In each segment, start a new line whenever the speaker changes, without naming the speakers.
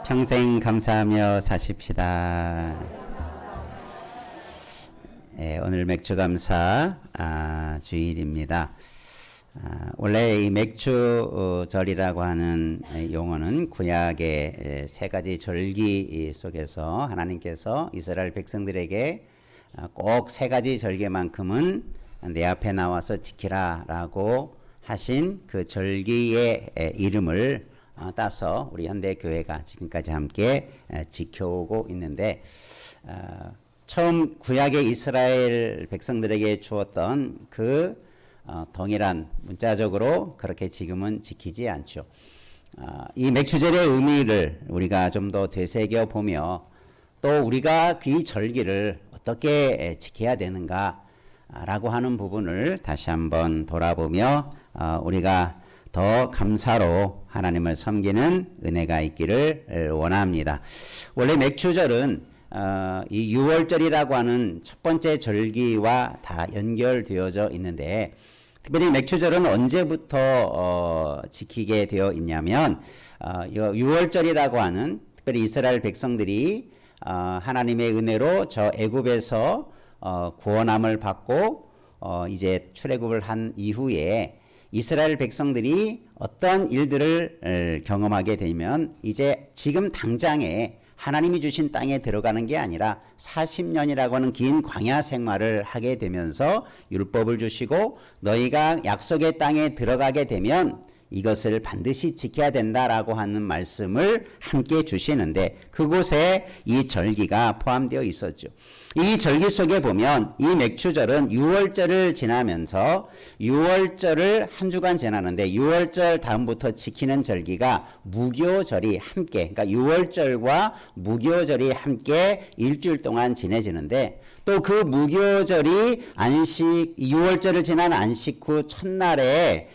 평생 감사하며 사십시다. 오늘 맥주감사 주일입니다. 원래 이 맥주절이라고 하는 용어는 구약의 세 가지 절기 속에서 하나님께서 이스라엘 백성들에게 꼭 세 가지 절기만큼은 내 앞에 나와서 지키라라고 하신 그 절기의 이름을 따서 우리 현대교회가 지금까지 함께 지켜오고 있는데, 처음 구약의 이스라엘 백성들에게 주었던 그 동일한 문자적으로 그렇게 지금은 지키지 않죠. 이 맥주절의 의미를 우리가 좀 더 되새겨 보며 또 우리가 그 절기를 어떻게 지켜야 되는가 라고 하는 부분을 다시 한번 돌아보며 우리가 더 감사로 하나님을 섬기는 은혜가 있기를 원합니다. 원래 맥주절은 이 유월절이라고 하는 첫 번째 절기와 다 연결되어져 있는데, 특별히 맥주절은 언제부터 지키게 되어 있냐면 유월절이라고 하는, 특별히 이스라엘 백성들이 하나님의 은혜로 저 애굽에서 구원함을 받고 이제 출애굽을 한 이후에 이스라엘 백성들이 어떤 일들을 경험하게 되면 이제 지금 당장에 하나님이 주신 땅에 들어가는 게 아니라 40년이라고 하는 긴 광야 생활을 하게 되면서 율법을 주시고 너희가 약속의 땅에 들어가게 되면 이것을 반드시 지켜야 된다라고 하는 말씀을 함께 주시는데, 그곳에 이 절기가 포함되어 있었죠. 이 절기 속에 보면 이 맥주절은 유월절을 지나면서 유월절을 한 주간 지나는데, 유월절 다음부터 지키는 절기가 무교절이 함께, 그러니까 유월절과 무교절이 함께 일주일 동안 지내지는데, 또 그 무교절이 유월절을 지난 안식 후 첫날에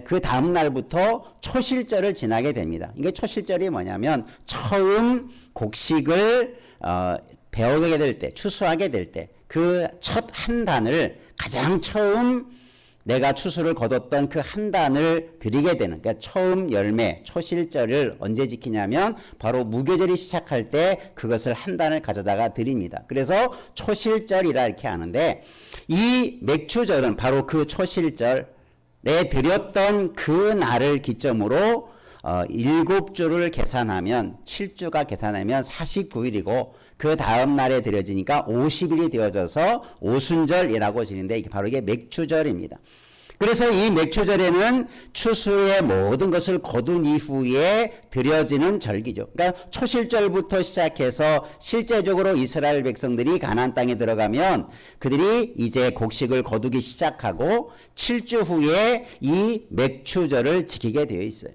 그 다음 날부터 초실절을 지나게 됩니다. 이게 초실절이 뭐냐면 처음 곡식을 배우게 될 때, 추수하게 될 때 그 첫 한 단을, 가장 처음 내가 추수를 거뒀던 그 한 단을 드리게 되는, 그러니까 처음 열매, 초실절을 언제 지키냐면 바로 무교절이 시작할 때 그것을 한 단을 가져다가 드립니다. 그래서 초실절이라 이렇게 하는데, 이 맥주절은 바로 그 초실절 드렸던 그 날을 기점으로 7주를 계산하면 7주가 계산하면 49일이고 그 다음 날에 드려지니까 50일이 되어져서 오순절이라고 지는데, 이게 바로 이게 맥주절입니다. 그래서 이 맥주절에는 추수의 모든 것을 거둔 이후에 드려지는 절기죠. 그러니까 초실절부터 시작해서 실제적으로 이스라엘 백성들이 가나안 땅에 들어가면 그들이 이제 곡식을 거두기 시작하고 7주 후에 이 맥주절을 지키게 되어 있어요.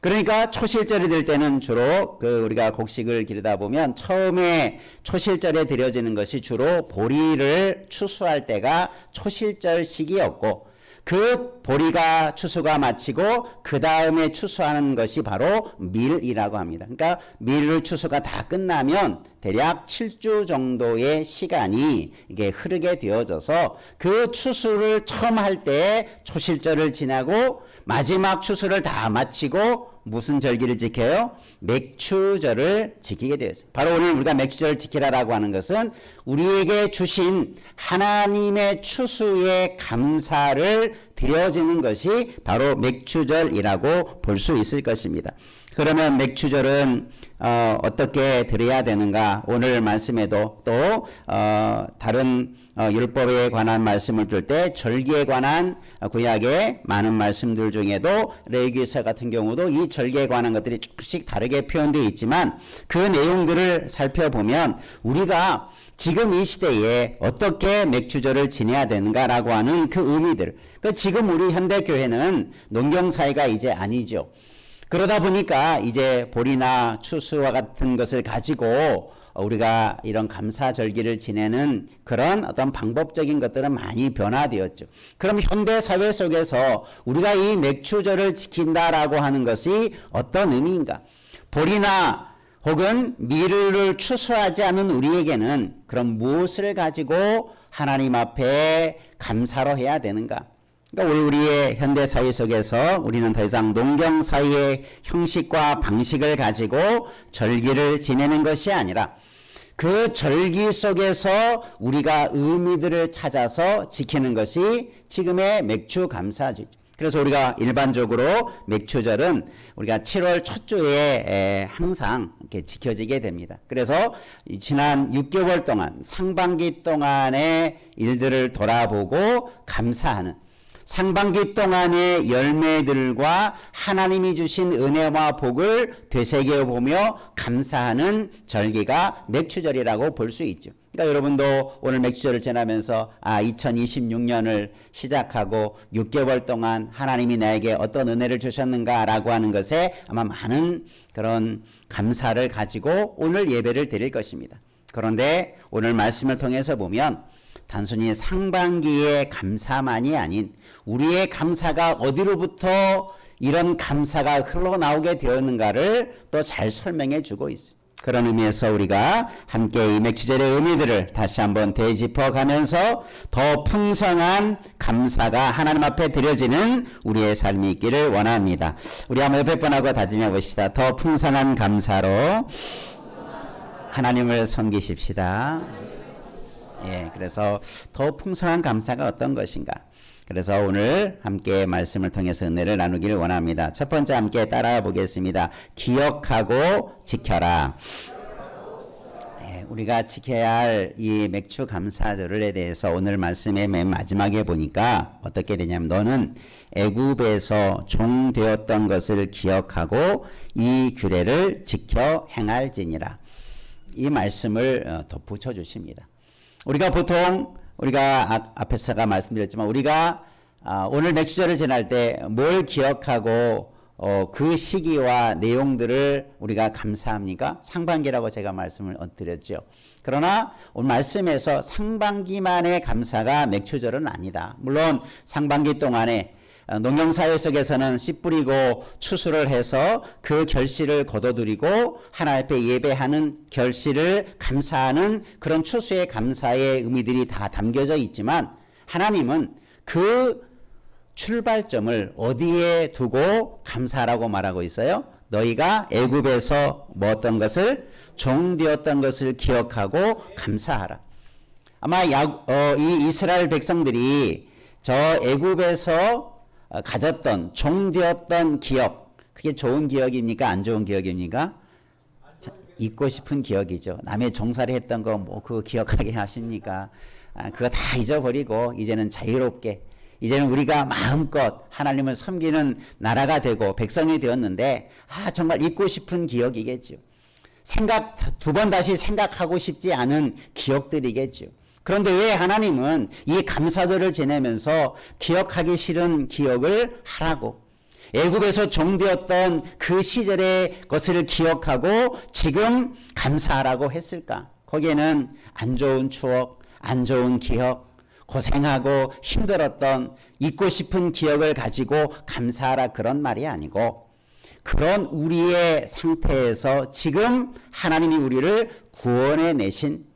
그러니까 초실절이 될 때는 주로 우리가 곡식을 기르다 보면 처음에 초실절에 드려지는 것이 주로 보리를 추수할 때가 초실절 시기였고, 그 보리가 추수가 마치고 그 다음에 추수하는 것이 바로 밀이라고 합니다. 그러니까 밀 추수가 다 끝나면 대략 7주 정도의 시간이 이게 흐르게 되어져서 그 추수를 처음 할 때 초실절을 지나고 마지막 추수를 다 마치고 무슨 절기를 지켜요? 맥주절을 지키게 되었어요. 바로 오늘 우리가 맥주절을 지키라라고 하는 것은 우리에게 주신 하나님의 추수의 감사를 드려지는 것이 바로 맥주절이라고 볼 수 있을 것입니다. 그러면 맥주절은 어떻게 드려야 되는가? 오늘 말씀에도 또 다른 율법에 관한 말씀을 들 때 절기에 관한 구약의 많은 말씀들 중에도 레위기서 같은 경우도 이 절기에 관한 것들이 조금씩 다르게 표현되어 있지만, 그 내용들을 살펴보면 우리가 지금 이 시대에 어떻게 맥주절을 지내야 되는가라고 하는 그 의미들, 지금 우리 현대교회는 농경사회가 이제 아니죠. 그러다 보니까 이제 보리나 추수와 같은 것을 가지고 우리가 이런 감사절기를 지내는 그런 어떤 방법적인 것들은 많이 변화되었죠. 그럼 현대사회 속에서 우리가 이 맥주절을 지킨다라고 하는 것이 어떤 의미인가? 보리나 혹은 밀을 추수하지 않은 우리에게는 그럼 무엇을 가지고 하나님 앞에 감사로 해야 되는가? 그러니까 우리의 현대 사회 속에서 우리는 더 이상 농경 사회의 형식과 방식을 가지고 절기를 지내는 것이 아니라 그 절기 속에서 우리가 의미들을 찾아서 지키는 것이 지금의 맥주 감사주죠. 그래서 우리가 일반적으로 맥주절은 우리가 7월 첫 주에 항상 이렇게 지켜지게 됩니다. 그래서 지난 6개월 동안 상반기 동안의 일들을 돌아보고 감사하는, 상반기 동안의 열매들과 하나님이 주신 은혜와 복을 되새겨보며 감사하는 절기가 맥주절이라고 볼 수 있죠. 그러니까 여러분도 오늘 맥주절을 지나면서 2026년을 시작하고 6개월 동안 하나님이 나에게 어떤 은혜를 주셨는가라고 하는 것에 아마 많은 그런 감사를 가지고 오늘 예배를 드릴 것입니다. 그런데 오늘 말씀을 통해서 보면 단순히 상반기의 감사만이 아닌 우리의 감사가 어디로부터 이런 감사가 흘러나오게 되었는가를 또 잘 설명해 주고 있습니다. 그런 의미에서 우리가 함께 이 맥주절의 의미들을 다시 한번 되짚어 가면서 더 풍성한 감사가 하나님 앞에 드려지는 우리의 삶이 있기를 원합니다. 우리 한번 옆에 분하고 다짐해 봅시다. 더 풍성한 감사로 하나님을 섬기십시다. 예, 그래서 더 풍성한 감사가 어떤 것인가? 그래서 오늘 함께 말씀을 통해서 은혜를 나누기를 원합니다. 첫 번째 함께 따라가 보겠습니다. 기억하고 지켜라. 예, 우리가 지켜야 할 이 맥주 감사절에 대해서 오늘 말씀의 맨 마지막에 보니까 어떻게 되냐면 너는 애굽에서 종 되었던 것을 기억하고 이 규례를 지켜 행할지니라. 이 말씀을 덧붙여 주십니다. 우리가 보통 우리가 앞에서가 말씀드렸지만 우리가 오늘 맥주절을 지날 때 뭘 기억하고 그 시기와 내용들을 우리가 감사합니까? 상반기라고 제가 말씀을 드렸죠. 그러나 오늘 말씀에서 상반기만의 감사가 맥주절은 아니다. 물론 상반기 동안에 농경사회 속에서는 씨 뿌리고 추수를 해서 그 결실을 거둬들이고 하나님 앞에 예배하는 결실을 감사하는 그런 추수의 감사의 의미들이 다 담겨져 있지만 하나님은 그 출발점을 어디에 두고 감사라고 말하고 있어요? 너희가 애굽에서 먹었던 것을 종되었던 것을 기억하고 감사하라. 아마 이 이스라엘 백성들이 저 애굽에서 가졌던 종되었던 기억, 그게 좋은 기억입니까? 안 좋은 기억입니까? 잊고 싶은 기억이죠. 남의 종살이 했던 거 뭐 그거 기억하게 하십니까? 그거 다 잊어버리고 이제는 자유롭게, 이제는 우리가 마음껏 하나님을 섬기는 나라가 되고 백성이 되었는데 정말 잊고 싶은 기억이겠죠. 두 번 다시 생각하고 싶지 않은 기억들이겠죠. 그런데 왜 하나님은 이 감사절을 지내면서 기억하기 싫은 기억을 하라고, 애굽에서 종되었던 그 시절의 것을 기억하고 지금 감사하라고 했을까? 거기에는 안 좋은 추억, 안 좋은 기억, 고생하고 힘들었던 잊고 싶은 기억을 가지고 감사하라 그런 말이 아니고, 그런 우리의 상태에서 지금 하나님이 우리를 구원해 내신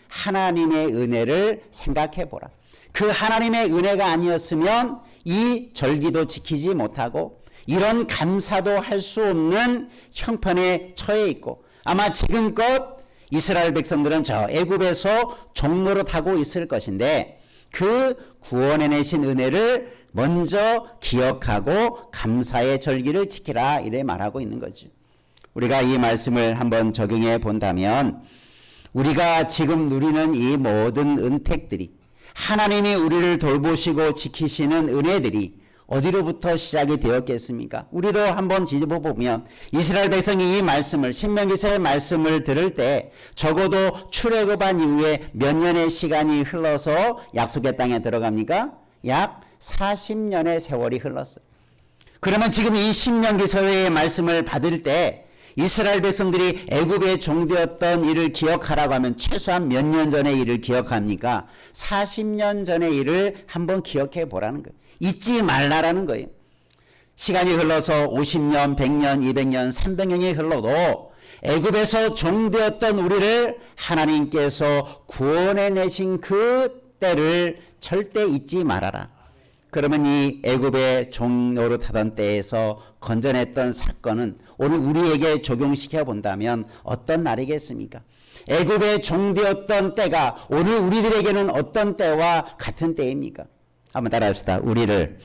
하나님의 은혜를 생각해 보라. 그 하나님의 은혜가 아니었으면 이 절기도 지키지 못하고 이런 감사도 할 수 없는 형편에 처해 있고, 아마 지금껏 이스라엘 백성들은 저 애굽에서 종노릇하고 있을 것인데 그 구원해 내신 은혜를 먼저 기억하고 감사의 절기를 지키라, 이래 말하고 있는 거죠. 우리가 이 말씀을 한번 적용해 본다면 우리가 지금 누리는 이 모든 은택들이, 하나님이 우리를 돌보시고 지키시는 은혜들이 어디로부터 시작이 되었겠습니까? 우리도 한번 뒤집어 보면 이스라엘 백성이 이 말씀을, 신명기서의 말씀을 들을 때 적어도 출애굽한 이후에 몇 년의 시간이 흘러서 약속의 땅에 들어갑니까? 약 40년의 세월이 흘렀어요. 그러면 지금 이 신명기서의 말씀을 받을 때 이스라엘 백성들이 애굽에 종되었던 일을 기억하라고 하면 최소한 몇 년 전의 일을 기억합니까? 40년 전의 일을 한번 기억해 보라는 거예요. 잊지 말라라는 거예요. 시간이 흘러서 50년, 100년, 200년, 300년이 흘러도 애굽에서 종되었던 우리를 하나님께서 구원해 내신 그 때를 절대 잊지 말아라. 그러면 이 애굽의 종 노릇하던 때에서 건져냈던 사건은 오늘 우리에게 적용시켜 본다면 어떤 날이겠습니까? 애굽의 종되었던 때가 오늘 우리들에게는 어떤 때와 같은 때입니까? 한번 따라합시다. 우리를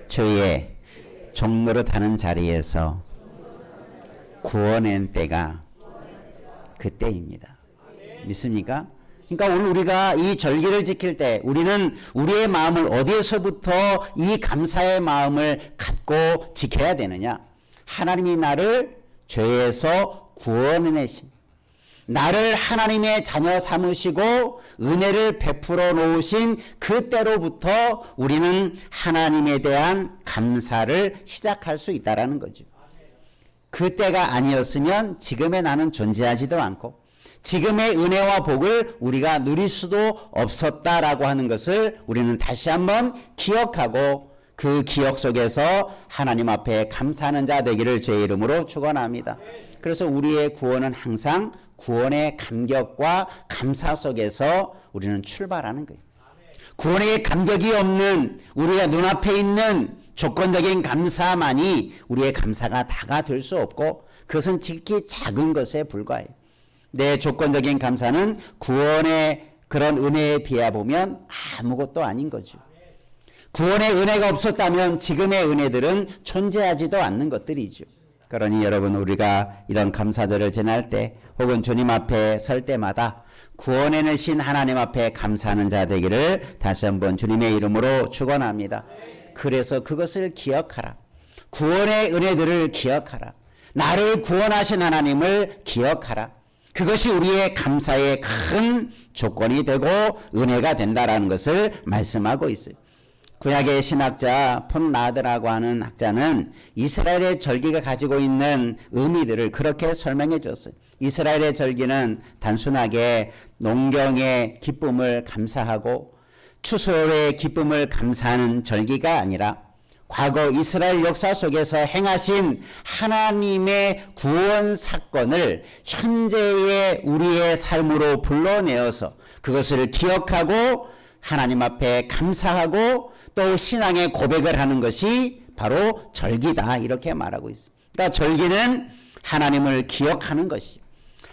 주의 종 노릇하는 자리에서 구원한 때가 그때입니다. 믿습니까? 그러니까 오늘 우리가 이 절기를 지킬 때 우리는 우리의 마음을 어디에서부터 이 감사의 마음을 갖고 지켜야 되느냐? 하나님이 나를 죄에서 구원해내신, 나를 하나님의 자녀 삼으시고 은혜를 베풀어 놓으신 그때로부터 우리는 하나님에 대한 감사를 시작할 수 있다는 거죠. 그때가 아니었으면 지금의 나는 존재하지도 않고 지금의 은혜와 복을 우리가 누릴 수도 없었다라고 하는 것을 우리는 다시 한번 기억하고 그 기억 속에서 하나님 앞에 감사하는 자 되기를 주의 이름으로 축원합니다. 그래서 우리의 구원은 항상 구원의 감격과 감사 속에서 우리는 출발하는 거예요. 구원의 감격이 없는 우리가 눈앞에 있는 조건적인 감사만이 우리의 감사가 다가 될 수 없고 그것은 지극히 작은 것에 불과해요. 내 조건적인 감사는 구원의 그런 은혜에 비해 보면 아무것도 아닌 거죠. 구원의 은혜가 없었다면 지금의 은혜들은 존재하지도 않는 것들이죠. 그러니 여러분 우리가 이런 감사절을 지날 때 혹은 주님 앞에 설 때마다 구원해내신 하나님 앞에 감사하는 자 되기를 다시 한번 주님의 이름으로 축원합니다. 그래서 그것을 기억하라. 구원의 은혜들을 기억하라. 나를 구원하신 하나님을 기억하라. 그것이 우리의 감사의 큰 조건이 되고 은혜가 된다라는 것을 말씀하고 있어요. 구약의 신학자 폰 라드라고 하는 학자는 이스라엘의 절기가 가지고 있는 의미들을 그렇게 설명해 줬어요. 이스라엘의 절기는 단순하게 농경의 기쁨을 감사하고 추수의 기쁨을 감사하는 절기가 아니라 과거 이스라엘 역사 속에서 행하신 하나님의 구원 사건을 현재의 우리의 삶으로 불러내어서 그것을 기억하고 하나님 앞에 감사하고 또 신앙의 고백을 하는 것이 바로 절기다 이렇게 말하고 있습니다. 그러니까 절기는 하나님을 기억하는 것이죠.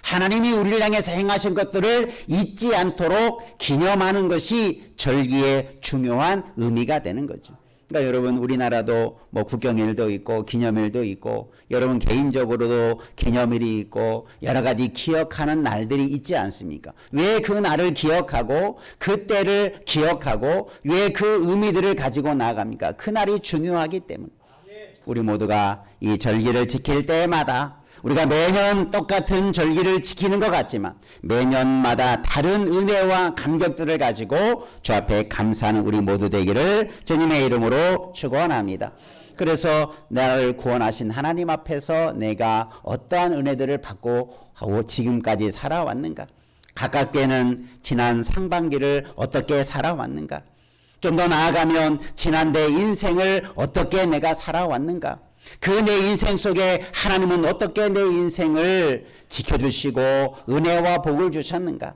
하나님이 우리를 향해서 행하신 것들을 잊지 않도록 기념하는 것이 절기의 중요한 의미가 되는 거죠. 그러니까 여러분 우리나라도 뭐 국경일도 있고 기념일도 있고 여러분 개인적으로도 기념일이 있고 여러 가지 기억하는 날들이 있지 않습니까? 왜 그 날을 기억하고 그때를 기억하고 왜 그 의미들을 가지고 나아갑니까? 그 날이 중요하기 때문에 우리 모두가 이 절기를 지킬 때마다 우리가 매년 똑같은 절기를 지키는 것 같지만 매년마다 다른 은혜와 감격들을 가지고 주 앞에 감사하는 우리 모두 되기를 주님의 이름으로 축원합니다. 그래서 나를 구원하신 하나님 앞에서 내가 어떠한 은혜들을 받고 지금까지 살아왔는가? 가깝게는 지난 상반기를 어떻게 살아왔는가? 좀 더 나아가면 지난 내 인생을 어떻게 내가 살아왔는가? 그 내 인생 속에 하나님은 어떻게 내 인생을 지켜주시고 은혜와 복을 주셨는가?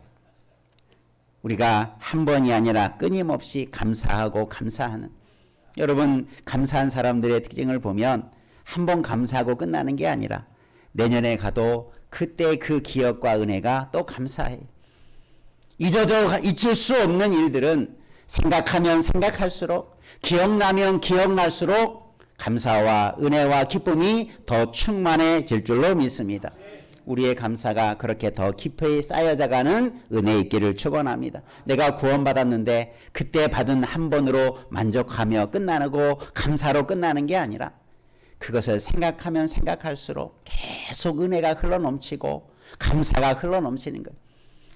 우리가 한 번이 아니라 끊임없이 감사하고 감사하는, 여러분 감사한 사람들의 특징을 보면 한 번 감사하고 끝나는 게 아니라 내년에 가도 그때 그 기억과 은혜가 또 감사해. 잊을 수 없는 일들은 생각하면 생각할수록 기억나면 기억날수록 감사와 은혜와 기쁨이 더 충만해질 줄로 믿습니다. 우리의 감사가 그렇게 더 깊이 쌓여져가는 은혜 있기를 축원합니다. 내가 구원받았는데 그때 받은 한 번으로 만족하며 끝나고 감사로 끝나는 게 아니라 그것을 생각하면 생각할수록 계속 은혜가 흘러넘치고 감사가 흘러넘치는 거예요.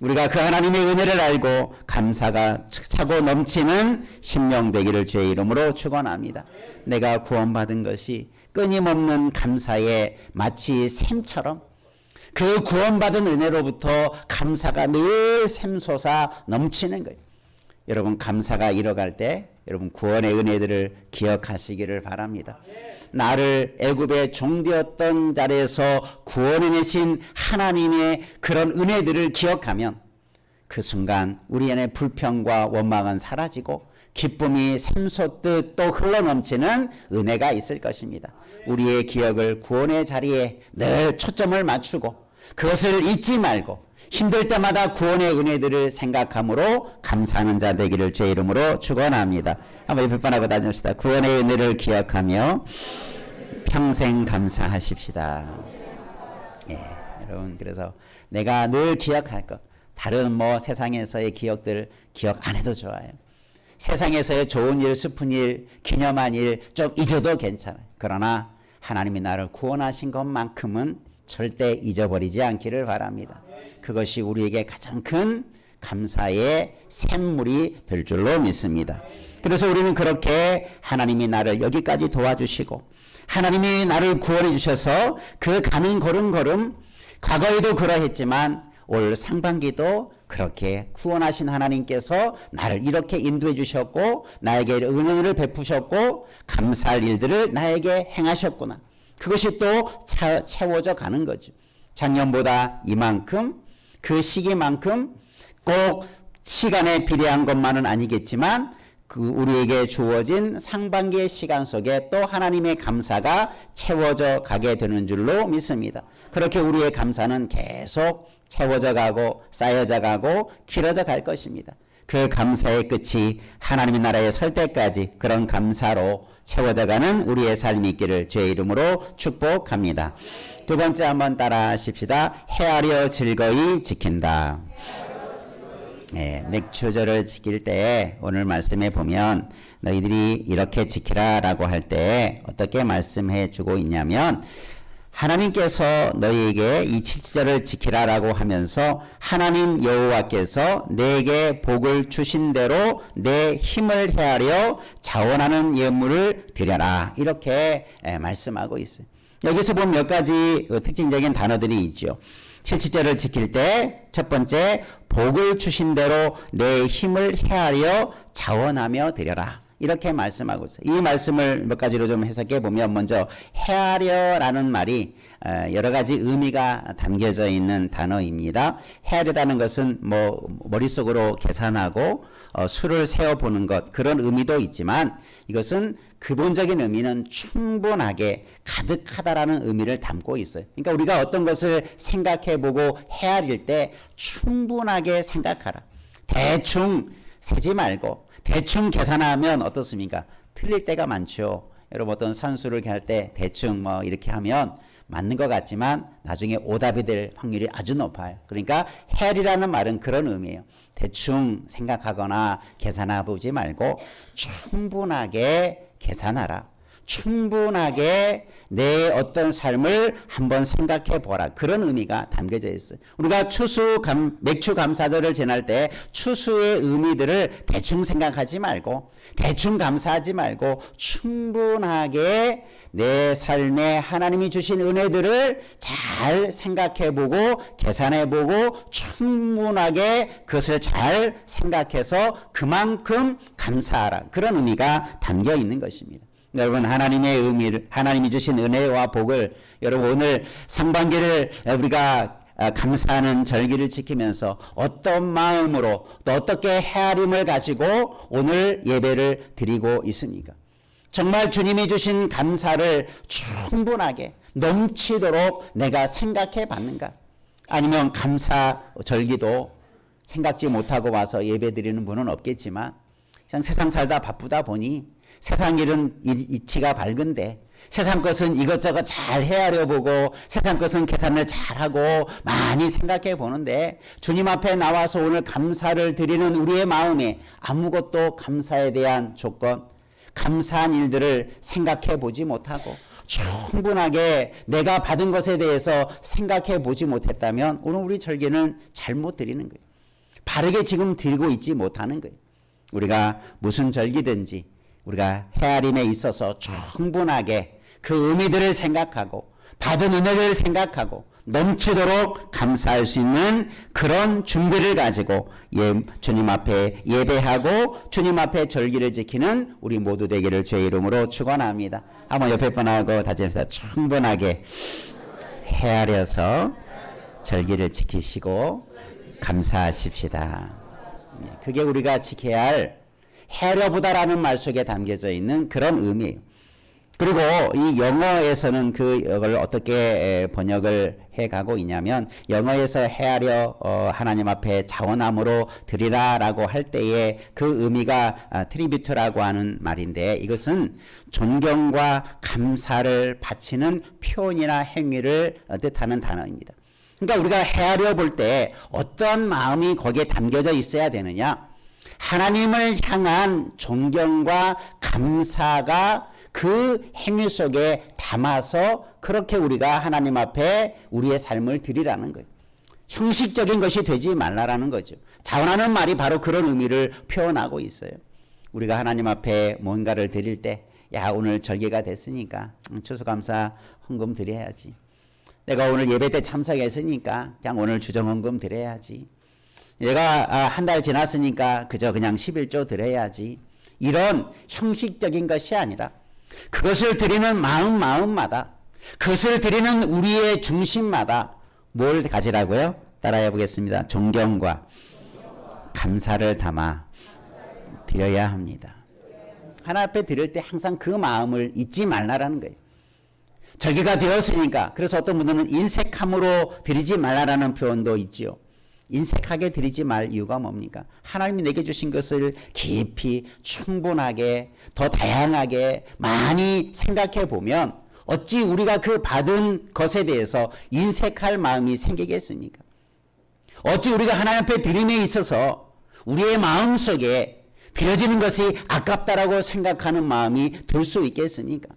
우리가 그 하나님의 은혜를 알고 감사가 차고 넘치는 심령 되기를 주의 이름으로 축원합니다. 내가 구원받은 것이 끊임없는 감사에 마치 샘처럼 그 구원받은 은혜로부터 감사가 늘 샘솟아 넘치는 거예요. 여러분 감사가 일어갈 때 여러분 구원의 은혜들을 기억하시기를 바랍니다. 나를 애굽의 종되었던 자리에서 구원해내신 하나님의 그런 은혜들을 기억하면 그 순간 우리 안에 불평과 원망은 사라지고 기쁨이 샘솟듯 또 흘러넘치는 은혜가 있을 것입니다. 우리의 기억을 구원의 자리에 늘 초점을 맞추고 그것을 잊지 말고 힘들 때마다 구원의 은혜들을 생각함으로 감사하는 자 되기를 주의 이름으로 축원합니다. 한번 옆에 분하고 다닙시다. 구원의 은혜를 기억하며 평생 감사하십시다. 예, 여러분, 그래서 내가 늘 기억할 것, 다른 뭐 세상에서의 기억들 기억 안 해도 좋아요. 세상에서의 좋은 일, 슬픈 일, 기념한 일 좀 잊어도 괜찮아요. 그러나 하나님이 나를 구원하신 것만큼은 절대 잊어버리지 않기를 바랍니다. 그것이 우리에게 가장 큰 감사의 샘물이 될 줄로 믿습니다. 그래서 우리는 그렇게 하나님이 나를 여기까지 도와주시고 하나님이 나를 구원해 주셔서 그 가는 걸음걸음, 과거에도 그러했지만 올 상반기도 그렇게 구원하신 하나님께서 나를 이렇게 인도해 주셨고 나에게 은혜를 베푸셨고 감사할 일들을 나에게 행하셨구나. 그것이 또 채워져 가는 거죠. 작년보다 이만큼, 그 시기만큼 꼭 시간에 비례한 것만은 아니겠지만 그 우리에게 주어진 상반기의 시간 속에 또 하나님의 감사가 채워져 가게 되는 줄로 믿습니다. 그렇게 우리의 감사는 계속 채워져 가고 쌓여져 가고 길어져 갈 것입니다. 그 감사의 끝이 하나님의 나라에 설 때까지 그런 감사로 채워져 가는 우리의 삶이 있기를 주의 이름으로 축복합니다. 두 번째 한번 따라 하십시다. 헤아려 즐거이 지킨다. 네, 맥추절을 지킬 때 오늘 말씀에 보면 너희들이 이렇게 지키라 라고 할 때 어떻게 말씀해 주고 있냐면 하나님께서 너희에게 이 칠절을 지키라 라고 하면서 하나님 여호와께서 내게 복을 주신 대로 내 힘을 헤아려 자원하는 예물을 드려라 이렇게 말씀하고 있어요. 여기서 보면 몇 가지 특징적인 단어들이 있죠. 칠칠절을 지킬 때 첫 번째 복을 주신 대로 내 힘을 헤아려 자원하며 드려라 이렇게 말씀하고 있어요. 이 말씀을 몇 가지로 좀 해석해 보면 먼저 헤아려라는 말이 여러 가지 의미가 담겨져 있는 단어입니다. 헤아려다는 것은 뭐 머릿속으로 계산하고 수를 세어보는 것 그런 의미도 있지만 이것은 기본적인 의미는 충분하게 가득하다라는 의미를 담고 있어요. 그러니까 우리가 어떤 것을 생각해보고 헤아릴 때 충분하게 생각하라. 대충 세지 말고 대충 계산하면 어떻습니까? 틀릴 때가 많죠. 여러분 어떤 산수를 할 때 대충 뭐 이렇게 하면 맞는 것 같지만 나중에 오답이 될 확률이 아주 높아요. 그러니까 헤아리라는 말은 그런 의미예요. 대충 생각하거나 계산해 보지 말고 충분하게 계산하라. 충분하게 내 어떤 삶을 한번 생각해 보라. 그런 의미가 담겨져 있어요. 우리가 맥주 감사절을 지날 때 추수의 의미들을 대충 생각하지 말고 대충 감사하지 말고 충분하게 내 삶에 하나님이 주신 은혜들을 잘 생각해 보고 계산해 보고 충분하게 그것을 잘 생각해서 그만큼 감사하라. 그런 의미가 담겨 있는 것입니다. 여러분 하나님의 의미를 하나님이 주신 은혜와 복을 여러분 오늘 상반기를 우리가 감사하는 절기를 지키면서 어떤 마음으로 또 어떻게 헤아림을 가지고 오늘 예배를 드리고 있습니까? 정말 주님이 주신 감사를 충분하게 넘치도록 내가 생각해 봤는가? 아니면 감사 절기도 생각지 못하고 와서 예배 드리는 분은 없겠지만 그냥 세상 살다 바쁘다 보니 세상 일은 이치가 밝은데 세상 것은 이것저것 잘 헤아려 보고 세상 것은 계산을 잘하고 많이 생각해 보는데 주님 앞에 나와서 오늘 감사를 드리는 우리의 마음에 아무것도 감사에 대한 조건, 감사한 일들을 생각해 보지 못하고 충분하게 내가 받은 것에 대해서 생각해 보지 못했다면 오늘 우리 절기는 잘못 드리는 거예요. 바르게 지금 드리고 있지 못하는 거예요. 우리가 무슨 절기든지 우리가 헤아림에 있어서 충분하게 그 의미들을 생각하고 받은 은혜를 생각하고 넘치도록 감사할 수 있는 그런 준비를 가지고 주님 앞에 예배하고 주님 앞에 절기를 지키는 우리 모두 되기를 주의 이름으로 축원합니다. 한번 옆에 분하고 다짐해서 충분하게 헤아려서 절기를 지키시고 감사하십시다. 그게 우리가 지켜야 할 해려보다라는 말 속에 담겨져 있는 그런 의미예요. 그리고 이 영어에서는 그걸 어떻게 번역을 해가고 있냐면 영어에서 헤아려 하나님 앞에 자원함으로 드리라라고 할 때에 그 의미가 트리뷰트라고 하는 말인데 이것은 존경과 감사를 바치는 표현이나 행위를 뜻하는 단어입니다. 그러니까 우리가 헤아려 볼 때 어떤 마음이 거기에 담겨져 있어야 되느냐? 하나님을 향한 존경과 감사가 그 행위 속에 담아서 그렇게 우리가 하나님 앞에 우리의 삶을 드리라는 거예요. 형식적인 것이 되지 말라라는 거죠. 자원하는 말이 바로 그런 의미를 표현하고 있어요. 우리가 하나님 앞에 뭔가를 드릴 때 야 오늘 절기가 됐으니까 추수감사 헌금 드려야지. 내가 오늘 예배 때 참석했으니까 그냥 오늘 주정헌금 드려야지. 내가 한 달 지났으니까 그저 그냥 11조 드려야지. 이런 형식적인 것이 아니라 그것을 드리는 마음마다 그것을 드리는 우리의 중심마다 뭘 가지라고요? 따라해 보겠습니다. 존경과 감사를 담아 드려야 합니다. 하나님 앞에 드릴 때 항상 그 마음을 잊지 말라라는 거예요. 절기가 되었으니까 그래서 어떤 분들은 인색함으로 드리지 말라라는 표현도 있지요. 인색하게 드리지 말 이유가 뭡니까? 하나님이 내게 주신 것을 깊이 충분하게 더 다양하게 많이 생각해 보면 어찌 우리가 그 받은 것에 대해서 인색할 마음이 생기겠습니까? 어찌 우리가 하나님 앞에 드림에 있어서 우리의 마음속에 드려지는 것이 아깝다라고 생각하는 마음이 들 수 있겠습니까?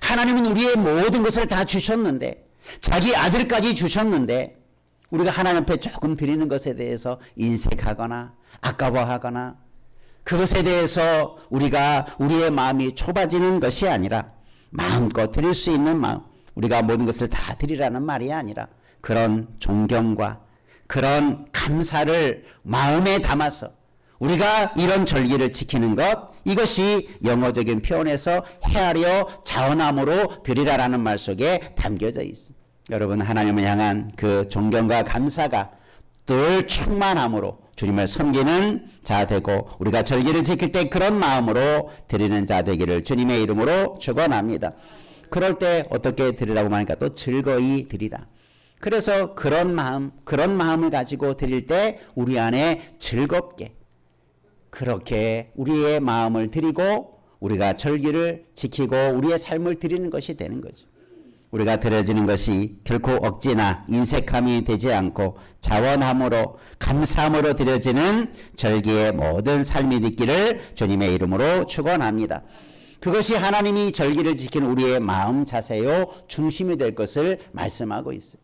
하나님은 우리의 모든 것을 다 주셨는데 자기 아들까지 주셨는데 우리가 하나님 앞에 조금 드리는 것에 대해서 인색하거나 아까워하거나 그것에 대해서 우리의 마음이 좁아지는 것이 아니라 마음껏 드릴 수 있는 마음, 우리가 모든 것을 다 드리라는 말이 아니라 그런 존경과 그런 감사를 마음에 담아서 우리가 이런 절기를 지키는 것, 이것이 영어적인 표현에서 헤아려 자원함으로 드리라라는 말 속에 담겨져 있습니다. 여러분, 하나님을 향한 그 존경과 감사가 늘 충만함으로 주님을 섬기는 자 되고 우리가 절기를 지킬 때 그런 마음으로 드리는 자 되기를 주님의 이름으로 축원합니다. 그럴 때 어떻게 드리라고 하니까 또 즐거이 드리라. 그래서 그런 마음을 가지고 드릴 때 우리 안에 즐겁게 그렇게 우리의 마음을 드리고 우리가 절기를 지키고 우리의 삶을 드리는 것이 되는 거죠. 우리가 드려지는 것이 결코 억지나 인색함이 되지 않고 자원함으로 감사함으로 드려지는 절기의 모든 삶이 있기를 주님의 이름으로 축원합니다. 그것이 하나님이 절기를 지키는 우리의 마음 자세요 중심이 될 것을 말씀하고 있어요.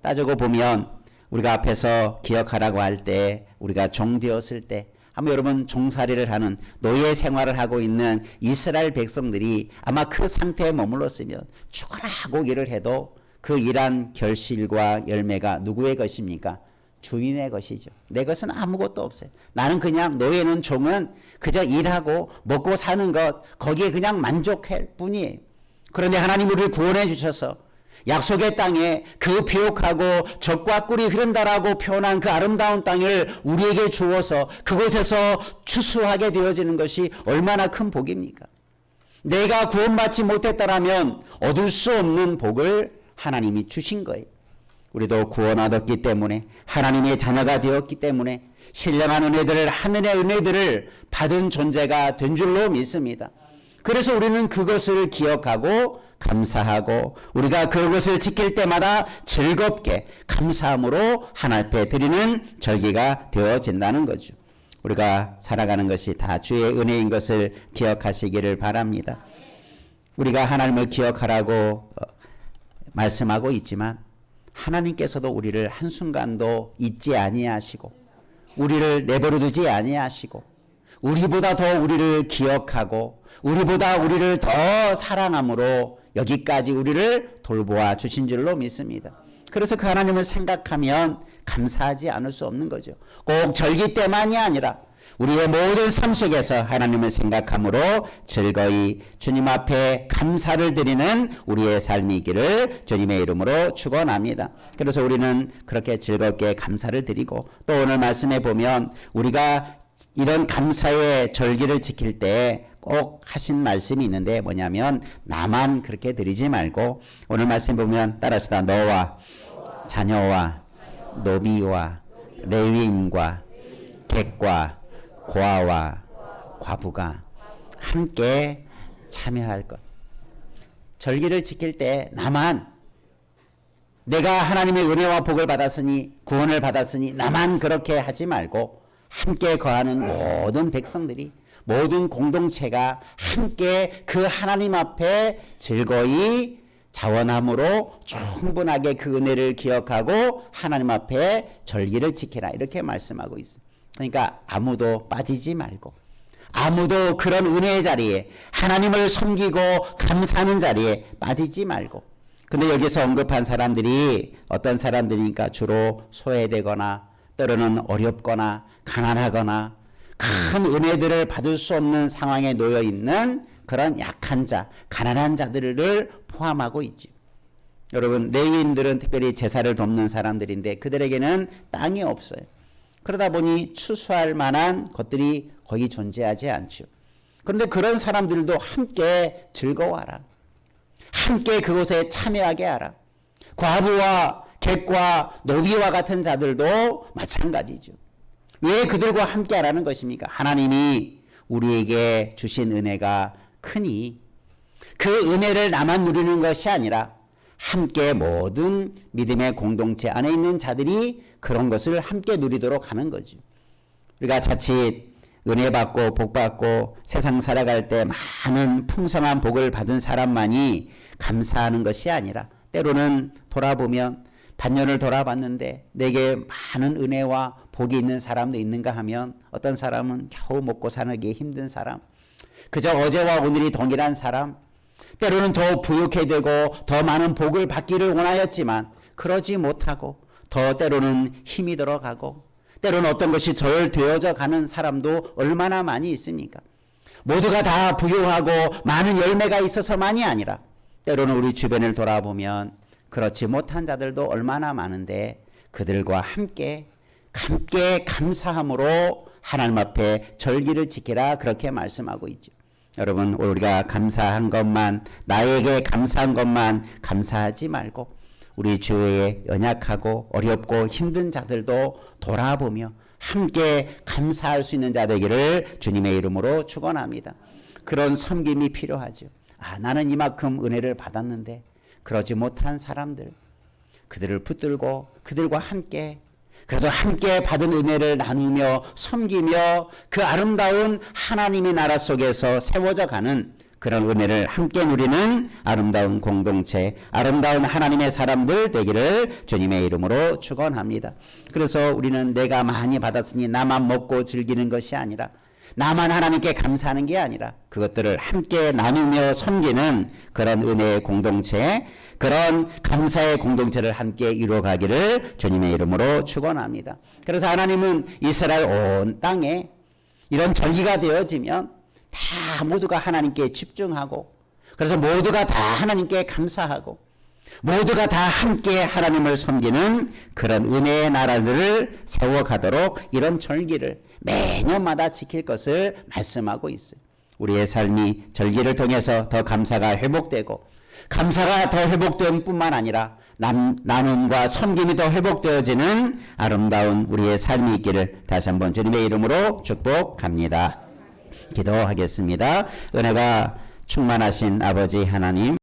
따지고 보면 우리가 앞에서 기억하라고 할 때 우리가 종되었을 때 아마 여러분 종살이를 하는 노예 생활을 하고 있는 이스라엘 백성들이 아마 그 상태에 머물렀으면 죽어라 하고 일을 해도 그 일한 결실과 열매가 누구의 것입니까? 주인의 것이죠. 내 것은 아무것도 없어요. 나는 그냥 노예는 종은 그저 일하고 먹고 사는 것 거기에 그냥 만족할 뿐이에요. 그런데 하나님 우리를 구원해 주셔서 약속의 땅에 그 비옥하고 젖과 꿀이 흐른다라고 표현한 그 아름다운 땅을 우리에게 주어서 그곳에서 추수하게 되어지는 것이 얼마나 큰 복입니까? 내가 구원받지 못했다라면 얻을 수 없는 복을 하나님이 주신 거예요. 우리도 구원 얻었기 때문에 하나님의 자녀가 되었기 때문에 신령한 은혜들을 하늘의 은혜들을 받은 존재가 된 줄로 믿습니다. 그래서 우리는 그것을 기억하고 감사하고 우리가 그것을 지킬 때마다 즐겁게 감사함으로 하나님 앞에 드리는 절기가 되어진다는 거죠. 우리가 살아가는 것이 다 주의 은혜인 것을 기억하시기를 바랍니다. 우리가 하나님을 기억하라고 말씀하고 있지만 하나님께서도 우리를 한순간도 잊지 아니하시고 우리를 내버려 두지 아니하시고 우리보다 더 우리를 기억하고 우리보다 우리를 더 사랑함으로 여기까지 우리를 돌보아 주신 줄로 믿습니다. 그래서 그 하나님을 생각하면 감사하지 않을 수 없는 거죠. 꼭 절기 때만이 아니라 우리의 모든 삶 속에서 하나님을 생각함으로 즐거이 주님 앞에 감사를 드리는 우리의 삶이기를 주님의 이름으로 축원합니다. 그래서 우리는 그렇게 즐겁게 감사를 드리고, 또 오늘 말씀에 보면 우리가 이런 감사의 절기를 지킬 때 꼭 하신 말씀이 있는데 뭐냐면, 나만 그렇게 드리지 말고, 오늘 말씀 보면 따라합시다. 너와 자녀와 노비와 레위인과 객과 고아와 과부가 함께 참여할 것. 절기를 지킬 때 나만, 내가 하나님의 은혜와 복을 받았으니, 구원을 받았으니 나만 그렇게 하지 말고, 함께 거하는 모든 백성들이, 모든 공동체가 함께 그 하나님 앞에 즐거이 자원함으로 충분하게 그 은혜를 기억하고 하나님 앞에 절기를 지키라, 이렇게 말씀하고 있어요. 그러니까 아무도 빠지지 말고, 아무도 그런 은혜의 자리에, 하나님을 섬기고 감사하는 자리에 빠지지 말고. 근데 여기서 언급한 사람들이 어떤 사람들이니까 주로 소외되거나, 때로는 어렵거나 가난하거나 큰 은혜들을 받을 수 없는 상황에 놓여 있는 그런 약한 자, 가난한 자들을 포함하고 있죠. 여러분, 레위인들은 특별히 제사를 돕는 사람들인데 그들에게는 땅이 없어요. 그러다 보니 추수할 만한 것들이 거의 존재하지 않죠. 그런데 그런 사람들도 함께 즐거워하라, 함께 그곳에 참여하게 하라. 과부와 객과 노비와 같은 자들도 마찬가지죠. 왜 그들과 함께 하라는 것입니까? 하나님이 우리에게 주신 은혜가 크니 그 은혜를 나만 누리는 것이 아니라 함께 모든 믿음의 공동체 안에 있는 자들이 그런 것을 함께 누리도록 하는 거죠. 우리가 자칫 은혜 받고 복 받고 세상 살아갈 때 많은 풍성한 복을 받은 사람만이 감사하는 것이 아니라, 때로는 돌아보면 반년을 돌아봤는데 내게 많은 은혜와 복이 있는 사람도 있는가 하면, 어떤 사람은 겨우 먹고 사기 힘든 사람, 그저 어제와 오늘이 동일한 사람, 때로는 더 부유하게 되고 더 많은 복을 받기를 원하였지만 그러지 못하고 더 때로는 힘이 들어가고, 때로는 어떤 것이 저열되어져 가는 사람도 얼마나 많이 있습니까? 모두가 다 부유하고 많은 열매가 있어서만이 아니라 때로는 우리 주변을 돌아보면 그렇지 못한 자들도 얼마나 많은데, 그들과 함께 감사함으로 하나님 앞에 절기를 지키라, 그렇게 말씀하고 있죠. 여러분, 우리가 감사한 것만, 나에게 감사한 것만 감사하지 말고 우리 주위에 연약하고 어렵고 힘든 자들도 돌아보며 함께 감사할 수 있는 자 되기를 주님의 이름으로 축원합니다. 그런 섬김이 필요하죠. 나는 이만큼 은혜를 받았는데 그러지 못한 사람들, 그들을 붙들고 그들과 함께, 그래도 함께 받은 은혜를 나누며 섬기며 그 아름다운 하나님의 나라 속에서 세워져 가는 그런 은혜를 함께 누리는 아름다운 공동체, 아름다운 하나님의 사람들 되기를 주님의 이름으로 축원합니다. 그래서 우리는 내가 많이 받았으니 나만 먹고 즐기는 것이 아니라, 나만 하나님께 감사하는 게 아니라 그것들을 함께 나누며 섬기는 그런 은혜의 공동체, 그런 감사의 공동체를 함께 이루어가기를 주님의 이름으로 축원합니다. 그래서 하나님은 이스라엘 온 땅에 이런 절기가 되어지면 다 모두가 하나님께 집중하고, 그래서 모두가 다 하나님께 감사하고 모두가 다 함께 하나님을 섬기는 그런 은혜의 나라들을 세워가도록 이런 절기를 매년마다 지킬 것을 말씀하고 있어요. 우리의 삶이 절기를 통해서 더 감사가 회복되고, 감사가 더 회복됨 뿐만 아니라 나눔과 섬김이 더 회복되어지는 아름다운 우리의 삶이 있기를 다시 한번 주님의 이름으로 축복합니다. 기도하겠습니다. 은혜가 충만하신 아버지 하나님,